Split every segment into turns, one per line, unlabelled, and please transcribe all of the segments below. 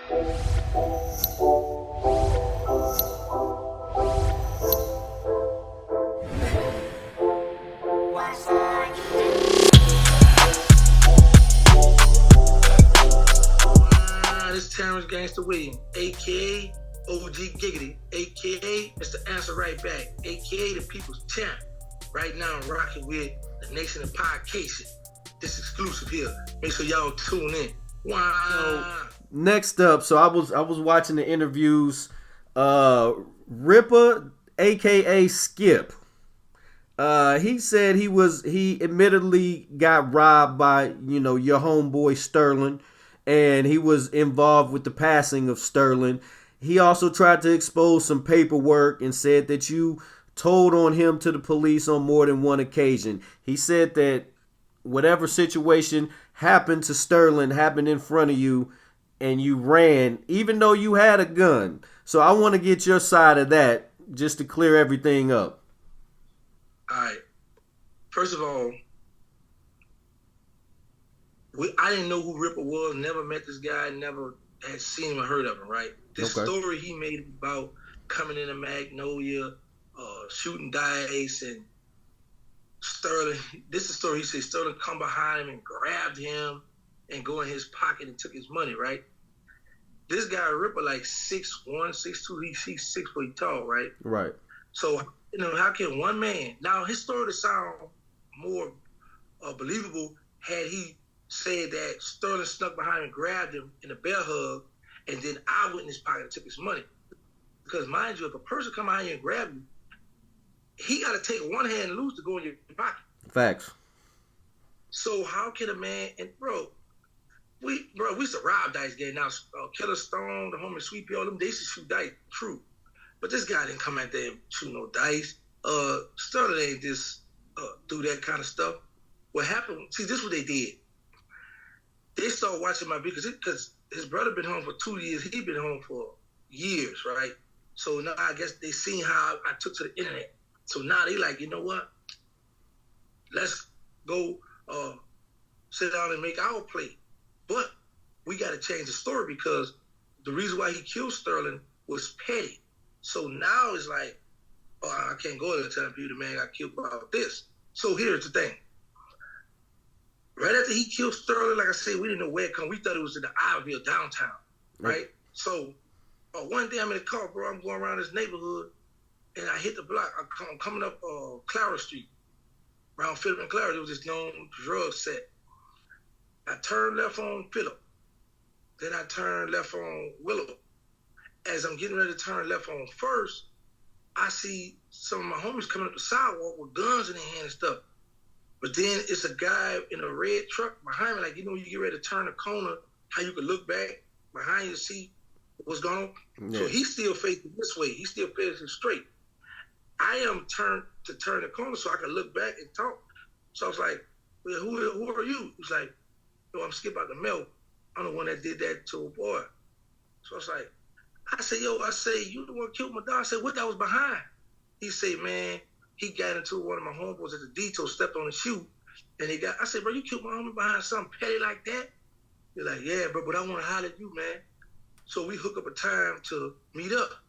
This Terrence Gangsta Williams, aka OG Giggity, aka Mr. Answer Right Back, aka the People's Champ. Right now I'm rocking with the Nation of Podcast. This exclusive here. Make sure y'all tune in. Wow.
Next up, so I was watching the interviews. Rippa, aka Skip. He said he admittedly got robbed by, your homeboy Sterling, and he was involved with the passing of Sterling. He also tried to expose some paperwork and said that you told on him to the police on more than one occasion. He said that whatever situation happened to Sterling happened in front of you and you ran, even though you had a gun. So I want to get your side of that just to clear everything up.
All right. First of all, I didn't know who Rippa was, never met this guy, never had seen him or heard of him, right? This story he made about coming into Magnolia, shooting dice, and Sterling, this is the story he said Sterling come behind him and grabbed him and go in his pocket and took his money, right? This guy, Rippa, like 6'1", 6'2", he's 6 foot tall, right?
Right.
So, how can one man, now his story to sound more believable had he said that Sterling snuck behind him and grabbed him in a bear hug, and then I went in his pocket and took his money. Because mind you, if a person come behind you and grab you, he got to take one hand loose to go in your pocket.
Facts.
So how can a man, and we used to rob dice game. Now, Killer Stone, the homie Sweet Pea, all them, they used to shoot dice, true. But this guy didn't come out there and shoot no dice. Sterling ain't just do that kind of stuff. What happened, see, this is what they did. They started watching my video because his brother been home for 2 years. He been home for years, right? So now I guess they seen how I took to the internet. So now they like, you know what? Let's go sit down and make our play. But we got to change the story because the reason why he killed Sterling was petty. So now it's like, I can't go there telling people the man got killed about this. So here's the thing. Right after he killed Sterling, like I said, we didn't know where it come. We thought it was in the Iberville downtown, right? So one day I'm in the car, bro. I'm going around this neighborhood, and I hit the block. I'm coming up Clara Street, around Phillip and Clara. There was this known drug set. I turned left on Phillip. Then I turned left on Willow. As I'm getting ready to turn left on First, I see some of my homies coming up the sidewalk with guns in their hand and stuff. But then it's a guy in a red truck behind me, like, you get ready to turn a corner, how you can look back behind you to see what's going on. Yeah. So he's still facing this way. He's still facing straight. I am turned to turn the corner so I can look back and talk. So I was like, well, who are you? He's like, yo, I'm Skip out the mail. I'm the one that did that to a boy. So I was like, you the one killed my dog. I said, what that was behind? He said, man, he got into one of my homeboys at the detail, stepped on his shoe, and I said, bro, you killed my homie behind something petty like that? He's like, yeah, bro, but I want to holler at you, man. So we hook up a time to meet up.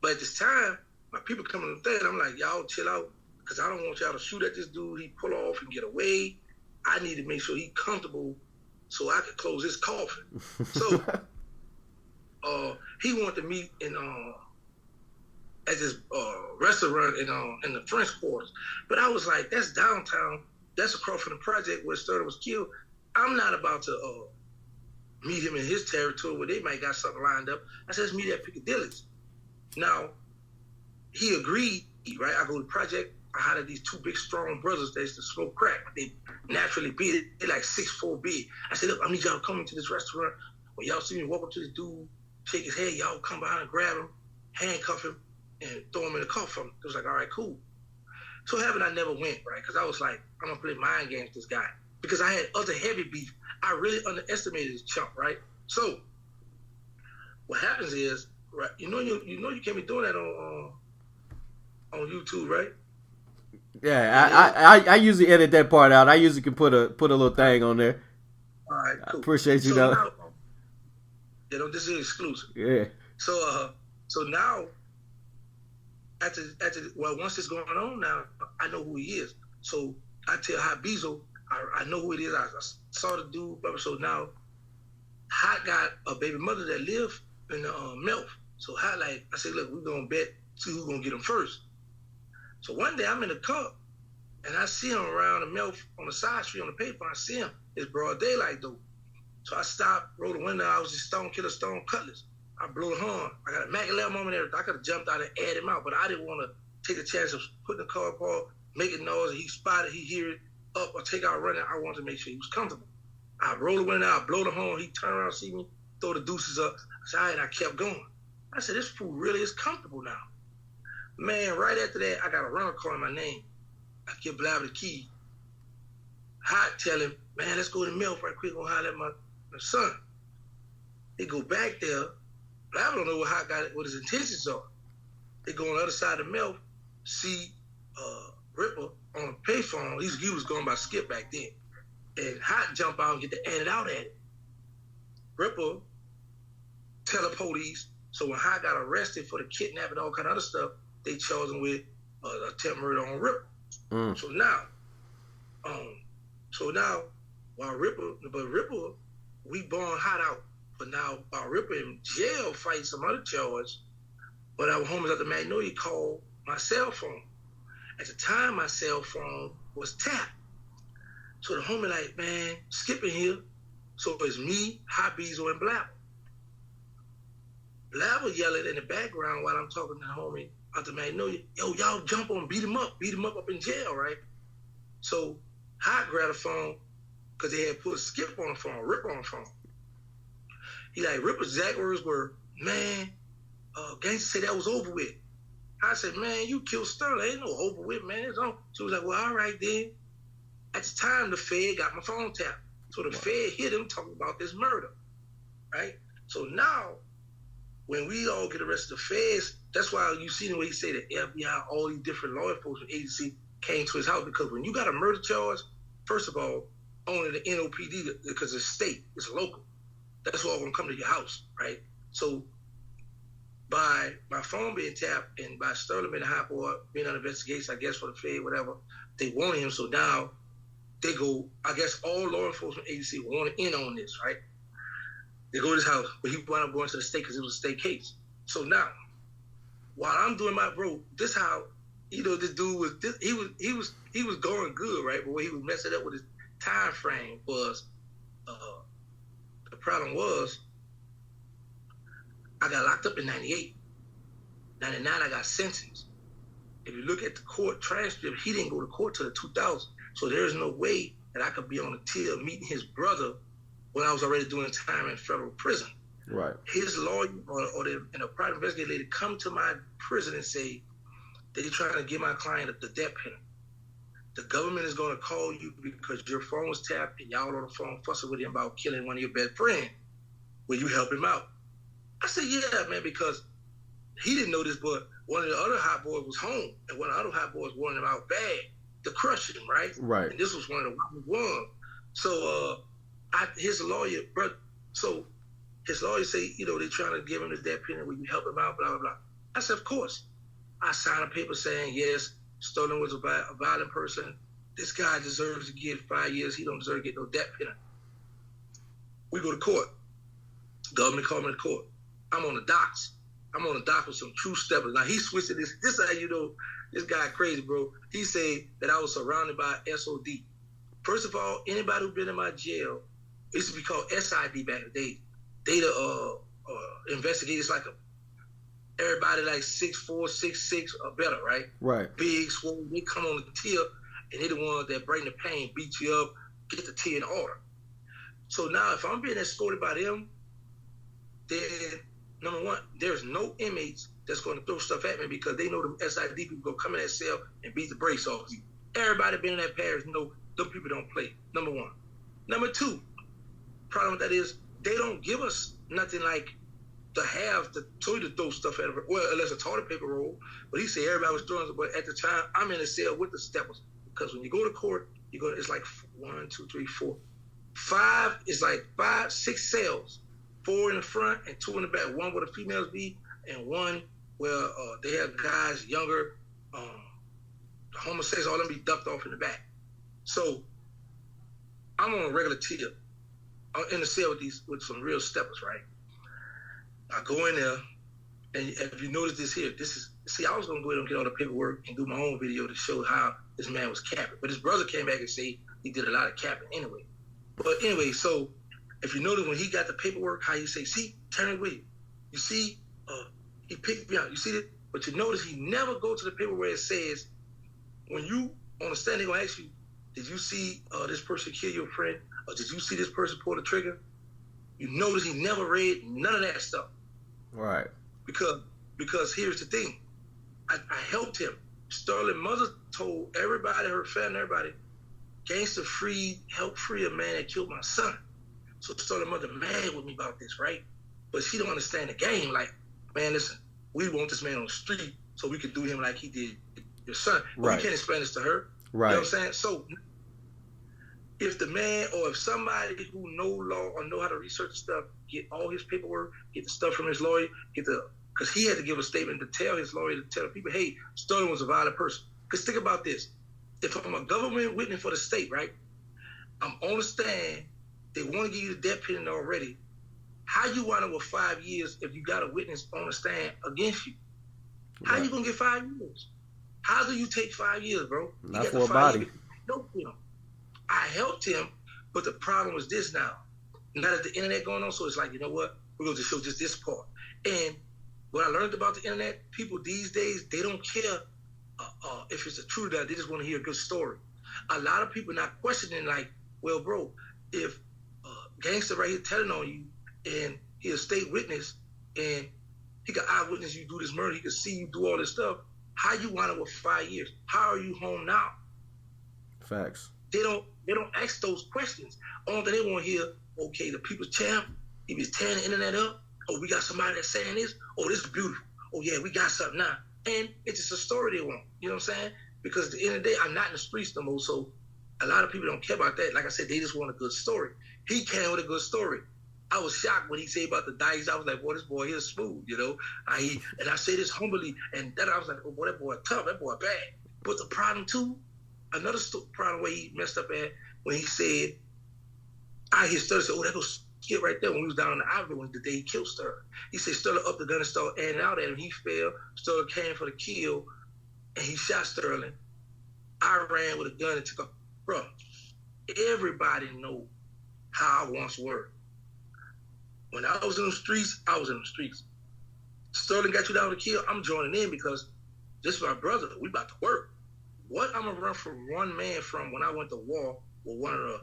But at this time, my people coming to the thing, I'm like, y'all chill out, because I don't want y'all to shoot at this dude. He pull off and get away. I need to make sure he's comfortable so I can close his coffin. So he wanted to meet in at this restaurant in the French Quarters. But I was like, that's downtown. That's across from the project where Sterling was killed. I'm not about to meet him in his territory where they might got something lined up. I said, let's meet at Piccadilly's. Now, he agreed, right? I go to the project. I hired these two big, strong brothers that used to smoke crack. They naturally big. They like 6'4" big. I said, look, I need y'all to come into this restaurant. When y'all see me walk up to this dude, shake his head, y'all come behind and grab him, handcuff him, and throw him in the car for him. It was like, all right, cool. So heaven, I never went, right? Because I was like, I'm going to play mind games with this guy. Because I had other heavy beef. I really underestimated this chump, right? So what happens is, right? You know you can't be doing that on YouTube, right?
Yeah, I usually edit that part out. I usually can put a little thing on there.
All right, cool.
I appreciate you, though.
You know, this is exclusive.
Yeah.
So now, once it's going on now, I know who he is. So I tell Hot Bezo, I know who it is. I saw the dude. So now, Hot got a baby mother that live in the MILF. So Hot I said, look, we're gonna bet, see who's gonna get him first. So one day I'm in the car, and I see him around the MILF on the side street on the paper. I see him. It's broad daylight though. So I stopped, rolled the window. I was just Killer Stone Cutlass. I blew the horn. I got a Mac 11 moment there. I could have jumped out and add him out, but I didn't want to take a chance of putting the car apart, making noise, and he spotted, he hear it up or take out running. I wanted to make sure he was comfortable. I roll the window out, blow the horn. He turn around, see me, throw the deuces up. I said, all right, I kept going. I said, this fool really is comfortable now. Man, right after that, I got a rental car in my name. I give Blabber the key. Hot tell him, man, let's go to the mill right quick. Go holler at my son. They go back there. Blabber don't know what Hot got, what his intentions are. They go on the other side of the mill, see Rippa on a payphone. He was going by Skip back then. And Hot jump out and get the added out at it. Rippa tell the police. So when Hot got arrested for the kidnapping and all kind of other stuff, they charged him with attempt murder on Rippa. So now, while Rippa, we bond Hot out. But now, while Rippa in jail fighting some other charge, but our homies at the Magnolia called my cell phone. At the time, my cell phone was tapped. So the homie like, man, Skip in here. So it's me, Hot Bezo, and Blabber. Blabber yelling in the background while I'm talking to the homie out the Magnolia, yo, y'all jump on, beat him up in jail, right? So Hot grabbed the phone because they had put Skip on the phone, Rippa on the phone. He like, Rippa's exact words were, man, Gangsta said that was over with. I said, man, you killed Sterling. Ain't no over with, man. It's on. So he was like, well, all right then. At the time, the Fed got my phone tapped. So the Fed hit him talking about this murder, right? So now, when we all get arrested, the Feds, that's why you see the way he said that FBI, all these different law enforcement agencies came to his house, because when you got a murder charge, first of all, only the NOPD, because it's state, it's local. That's all going to come to your house, right? So by my phone being tapped and by Sterling being a hot boy, being on investigation, I guess, for the Fed, whatever, they wanted him. So now they go, I guess all law enforcement agencies wanted in on this, right? They go to his house, but he wound up going to the state because it was a state case. So now, while I'm doing my this how, this dude was, he was going good, right? But what he was messing up with his time frame was, the problem was, I got locked up in 98. 99, I got sentenced. If you look at the court transcript, he didn't go to court till the 2000. So there's no way that I could be on the tier meeting his brother when I was already doing time in federal prison.
Right.
His lawyer or a private investigator lady come to my prison and say, they're trying to give my client the death penalty. The government is going to call you because your phone was tapped and y'all on the phone fussing with him about killing one of your best friends. Will you help him out? I said, yeah, man, because he didn't know this, but one of the other hot boys was home, and one of the other hot boys wanted him out bad to crush him, right?
Right.
And this was one of the ones. So his lawyer say, they're trying to give him the death penalty. Will you help him out? Blah, blah, blah. I said, of course. I signed a paper saying, yes, Sterling was a violent person. This guy deserves to get 5 years. He don't deserve to get no death penalty. We go to court. Government called me to court. I'm on the docks. I'm on the dock with some true steppers. Now, he switched to this. This is how you know this guy crazy, bro. He said that I was surrounded by SOD. First of all, anybody who been in my jail, it used to be called SID back in the day. They investigators like everybody like 6'4", 6'6", or better, right?
Right.
Big, swole. They come on the tier, and they're the ones that bring the pain, beat you up, get the tier in order. So now, if I'm being escorted by them, then number one, there's no inmates that's going to throw stuff at me because they know the SID people going to come in that cell and beat the brakes off you. Everybody been in that parish know them people don't play. Number one. Number two, problem with that is they don't give us nothing like to have to throw stuff at them. Well, unless a toilet paper roll. But he said everybody was throwing it. But at the time, I'm in a cell with the steppers because when you go to court, it's like 1, 2, 3, 4, 5. It's like 5, 6 cells 4 in the front and 2 in the back. One where the females be, and one where they have guys younger, homosexuals, all them be ducked off in the back. So I'm on a regular tip. I'm in the cell with some real steppers, right? I go in there, and if you notice this here, I was gonna go ahead and get all the paperwork and do my own video to show how this man was capping. But his brother came back and said he did a lot of capping anyway. But anyway, so if you notice when he got the paperwork, how he say, see, turn it with you. You see, he picked me out. You see that? But you notice he never go to the paper where it says, when you on the stand, they're gonna ask you, did you see this person kill your friend? Or did you see this person pull the trigger? You notice he never read none of that stuff.
Right.
Because here's the thing. I helped him. Sterling mother told everybody, her family, everybody, Gangsta helped free a man that killed my son. So Sterling mother mad with me about this, right? But she don't understand the game. Like, man, listen, we want this man on the street so we could do him like he did your son. But
right.
We can't explain this to her.
Right.
You know what I'm saying? So if the man or if somebody who know law or know how to research stuff, get all his paperwork, get the stuff from his lawyer, because he had to give a statement to tell his lawyer, to tell the people, hey, Sterling was a violent person. Because think about this. If I'm a government witness for the state, right, I'm on the stand, they want to give you the death penalty already. How you wind up with 5 years if you got a witness on the stand against you? How you going to get 5 years? How do you take 5 years, bro?
Not for a body.
I helped him, but the problem was this now. Now that the internet going on, so it's like, you know what? We're going to show just this part. And what I learned about the internet, people these days, they don't care if it's a true that. They just want to hear a good story. A lot of people not questioning like, well, bro, if Gangsta right here telling on you and he a state witness and he got eyewitness you do this murder, he can see you do all this stuff, how you wind up with 5 years? How are you home now?
Facts.
They don't ask those questions. Only thing they want to hear, okay, the people's champ, he was tearing the internet up. Oh, we got somebody that's saying this. Oh, this is beautiful. Oh, yeah, we got something now. And it's just a story they want. You know what I'm saying? Because at the end of the day, I'm not in the streets no more, so a lot of people don't care about that. Like I said, they just want a good story. He came with a good story. I was shocked when he said about the dice. I was like, boy, this boy here is smooth, you know? And I say this humbly, and then I was like, oh, boy, that boy tough. That boy bad. But the problem, too, another problem where he messed up at when he said, I hear Sterling say, oh, that goes Skip right there when we was down in the Ivory when the day he killed Sterling. He said Sterling up the gun and started adding out at him. He fell. Sterling came for the kill, and he shot Sterling. I ran with a gun and took off. Bro, everybody know how I once were. When I was in the streets, I was in the streets. Sterling got you down to kill, I'm joining in because this is my brother. We about to work. What I'm going to run from one man from when I went to war with one of the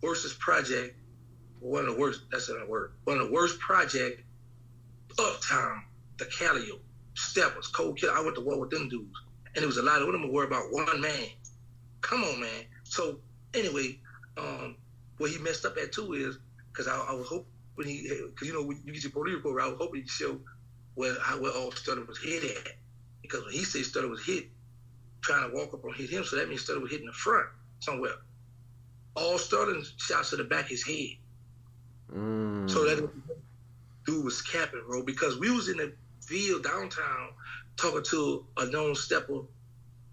worstest project, one of the worst, that's not a word, one of the worst project, Uptown, the Calio, Steppers, Cold Killer. I went to war with them dudes. And it was a lot of them were worried about one man. Come on, man. So anyway, what he messed up at too is, because I was hoping because you know, when you get your police report, I was hoping he'd show where all Sterling was hit at. Because when he said Sterling was hit, trying to walk up and hit him, so that means Sterling was hitting the front somewhere. All Sterling's shots to the back of his head. So that dude was capping, bro, because we was in the field downtown talking to a known stepper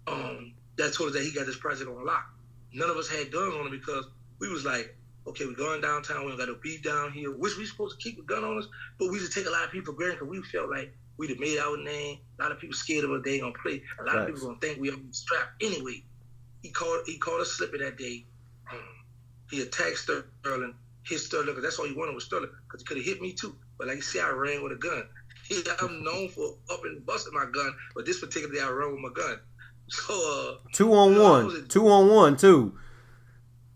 that told us that he got this project on lock. None of us had guns on him because we was like, okay, we're going downtown, we don't got no beef down here, which we supposed to keep a gun on us, but we just take a lot of people for granted because we felt like we'd have made our name. A lot of people scared of us, they ain't gonna play. A lot of people gonna think we on strapped. Anyway, he called us slipping that day. He attacked Sterling, hit Sterling, because that's all he wanted was Sterling, because he could have hit me too. But like you see, I ran with a gun. I'm known for up and busting my gun, but this particular day I ran with my gun. So
2-on-1 too.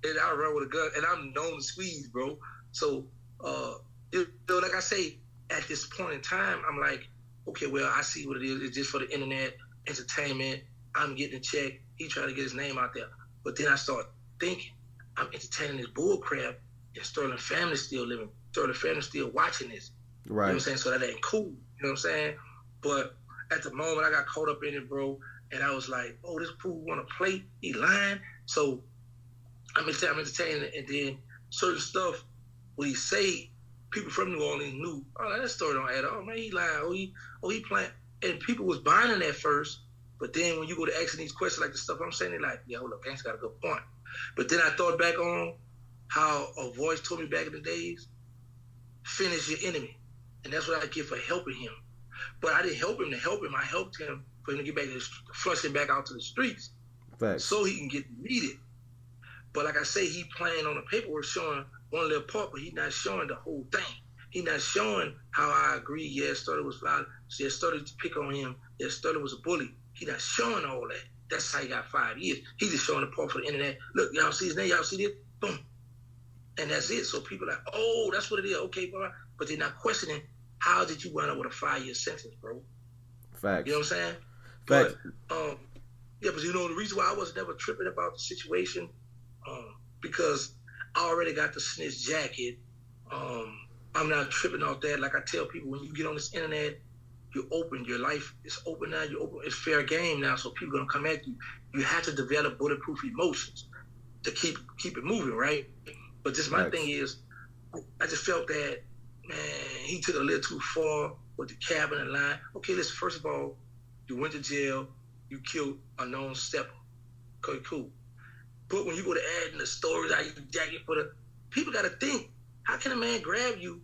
And I run with a gun, and I'm known to squeeze, bro. So, like I say, at this point in time, I'm like, okay, well, I see what it is. It's just for the internet, entertainment. I'm getting a check. He trying to get his name out there. But then I start thinking, I'm entertaining this bull crap, and Sterling family still living. Sterling family still watching this.
Right.
You know what I'm saying? So that ain't cool. You know what I'm saying? But at the moment, I got caught up in it, bro. And I was like, oh, this fool want to play? He lying? So I'm entertaining it. And then certain stuff, when he say, people from New Orleans knew, oh, that story don't add up. Oh man, he lying. He playing. And people was buying it at first, but then when you go to asking these questions like the stuff I'm saying, they're like, yeah, hold up, Gangsta got a good point. But then I thought back on how a voice told me back in the days, finish your enemy. And that's what I get for helping him. But I didn't help him to help him. I helped him for him to get back to flush him back out to the streets.
Facts.
So he can get needed. But like I say, he playing on the paperwork showing one little part, but he's not showing the whole thing. He's not showing how I agree, yeah, Sterling was violent. Yeah, Sterling to pick on him. Yeah, Sterling was a bully. He's not showing all that. That's how he got 5 years. He's just showing the part for the internet. Look, y'all see his name? Y'all see this? Boom. And that's it. So people are like, oh, that's what it is. Okay, bro. But they're not questioning, how did you wind up with a 5-year sentence, bro?
Facts.
You know what I'm saying?
Facts.
But, yeah, but the reason why I was never tripping about the situation, because I already got the snitch jacket. I'm not tripping off that. Like I tell people, when you get on this internet, you're open. Your life is open now. You're open. It's fair game now. So people gonna come at you. You have to develop bulletproof emotions to keep it moving, right? But just my thing is, I just felt that, man, he took it a little too far with the cabin and line. Okay, listen. First of all, you went to jail. You killed a known stepper. Okay, cool. But when you go to adding the stories, how you jacket for the people, got to think. How can a man grab you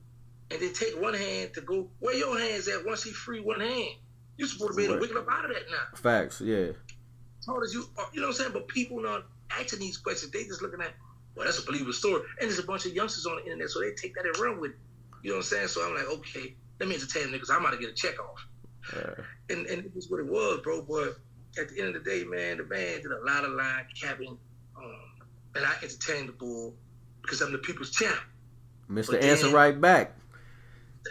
and then take one hand to go where your hands at once he free one hand? You're supposed to be able to wiggle up out of that now.
Facts, yeah.
As hard as you know what I'm saying? But people not asking these questions. They just looking at, well, that's a believable story. And there's a bunch of youngsters on the internet, so they take that and run with it. You know what I'm saying? So I'm like, okay, let me entertain them niggas. I'm about to get a check off. And it was what it was, bro. But at the end of the day, man, the man did a lot of line capping. And I entertained the bull because I'm the people's champ.
Mr. Answer right back.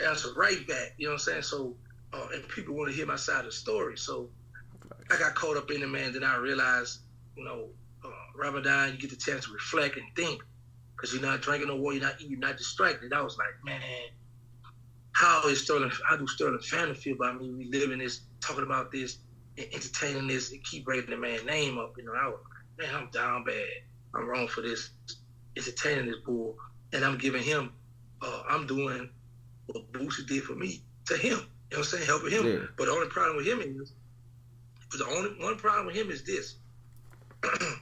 Answer right back. You know what I'm saying? So, and people want to hear my side of the story. So I got caught up in it, man. Then I realized, Ramadan, you get the chance to reflect and think because you're not drinking no water, you're not eating, you're not distracted. I was like, man, how do Sterling family feel about me? We living this, talking about this, and entertaining this, and keep breaking the man's name up. I was like, man, I'm down bad. I'm wrong for this. Entertaining this bull. And I'm giving him, I'm doing what Boosie did for me to him. You know what I'm saying? Helping him. Yeah. But the only problem with him is this.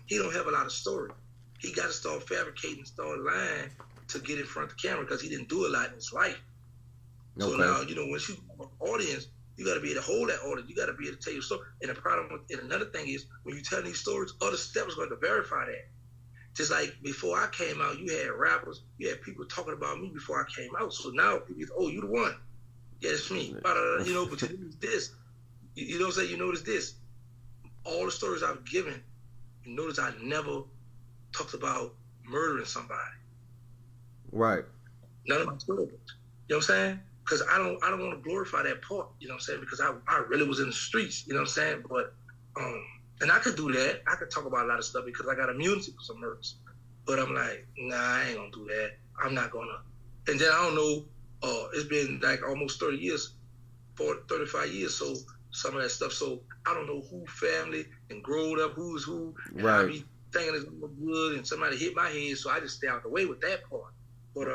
He don't have a lot of story. He got to start fabricating, start lying to get in front of the camera because he didn't do a lot in his life. Okay. So now, once you have an audience, you got to be able to hold that audience. You got to be able to tell your story. And the problem and another thing is when you tell these stories, other steps are going to verify that. Just like before I came out, you had rappers, you had people talking about me before I came out. So now people, oh, you the one. Yeah, it's me. But you notice this. You know what I'm saying? You notice this. All the stories I've given, you notice I never talked about murdering somebody.
Right.
None of my stories. You know what I'm saying? Because I don't want to glorify that part, you know what I'm saying? Because I really was in the streets, you know what I'm saying? But and I could do that. I could talk about a lot of stuff because I got immunity for some murders. But I'm like, nah, I ain't gonna do that. I'm not gonna. And then I don't know, it's been like almost 30 years, 35 years, so some of that stuff. So I don't know who family and growed up, who's who. Right. I be thinking it's gonna look good and somebody hit my head, so I just stay out the way with that part. But,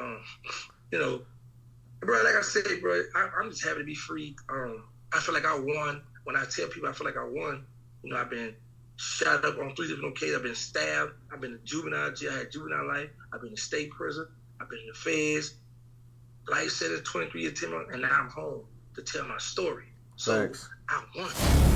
bro, like I said, bro, I'm just happy to be free. I feel like I won. When I tell people I feel like I won, I've been shot up on 3 different occasions. I've been stabbed. I've been in juvenile jail. I had juvenile life. I've been in state prison. I've been in the feds. Life sentence, 23 years, 10 months, and now I'm home to tell my story. So I won.